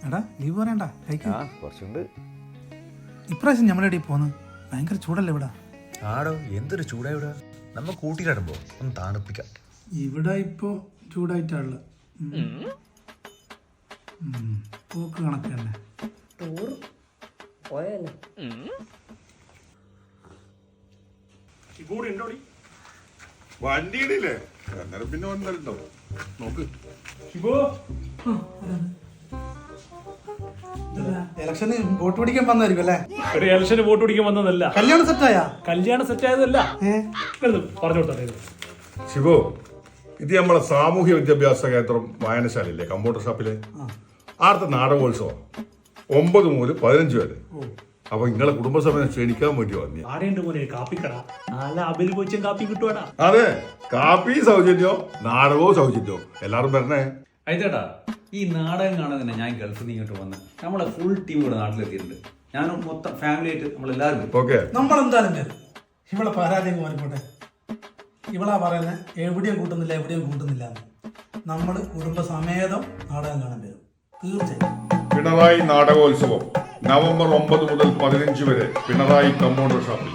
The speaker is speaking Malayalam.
എടാ ലീവ് പറയണ്ട കഴിക്കാം. കുറച്ചുണ്ട്. ഇപ്രാവശ്യം നമ്മളെവിടെ പോന്ന്? ഭയങ്കര ചൂടല്ലേ ഇവിടെ? ആടോ എന്തൊരു ചൂടാ ഇവിടെ. നമ്മ കൂട്ടിയിടുമ്പോ ഒന്ന് തണുപ്പിക്കാം. ഇവിടെ ഇപ്പോ ചൂടായിട്ടാണുള്ളത്. പോക്ക് കണക്ക് തന്നെ. ടൂർ പോയല്ലേ? വണ്ടിയിടില്ലേ അന്നേരം പിന്നെ വന്നിട്ടുണ്ടോ നോക്ക്. ഇലക്ഷന് വോട്ട് പിടിക്കാൻ വന്നായിരിക്കും അല്ലേ? ഇലക്ഷന് വോട്ട് പിടിക്കാൻ വന്നതല്ല. കല്യാണം സെറ്റായാ? കല്യാണം സെറ്റായതല്ല. പറഞ്ഞു കൊടുത്തേ. ശിവു, ഇത് നമ്മളെ സാമൂഹ്യ വിദ്യാഭ്യാസ കേന്ദ്രം വായനശാലയില്ലേ, കമ്പ്യൂട്ടർ ഷോപ്പിലെ ആർത്തെ നാടകോത്സവം 9 മുതൽ 15 വരെ. അപ്പൊ നിങ്ങളെ കുടുംബസമയം ക്ഷണിക്കാൻ വേണ്ടി വന്നി. ആടേണ്ട മോനെ കാപ്പിക്കട നല്ല അബലി പോയിച്ചും കാപ്പി കിട്ടുവാടാ. അതെ, കാപ്പി സൗജന്യോ നാടകവും സൗജന്യോ. എല്ലാരും വരണേ. അയച്ചേട്ടാ, ഈ നാടകം കാണാൻ തന്നെ ഞാൻ ഗൾഫിൽ നിന്ന് ഇങ്ങോട്ട് വന്ന് നമ്മളെ ഫുൾ ടീം ഇവിടെ നാട്ടിലെത്തിയിട്ടുണ്ട്. ഞാനും മൊത്തം ഫാമിലി ആയിട്ട് നമ്മളെല്ലാവരും. ഓക്കെ, നമ്മളെന്തായാലും വരും. ഇവളെ പരാജയം മാറിക്കോട്ടെ. ഇവളാ പറയുന്നത് എവിടെയും കൂട്ടുന്നില്ല എവിടെയും കൂട്ടുന്നില്ല. നമ്മൾ കുടുംബസമേതം നാടകം കാണാൻ വരും തീർച്ചയായും. പിണറായി നാടകോത്സവം നവംബർ 9 മുതൽ 15 വരെ പിണറായി കമ്പ്യൂട്ടർ ഷോപ്പിൽ.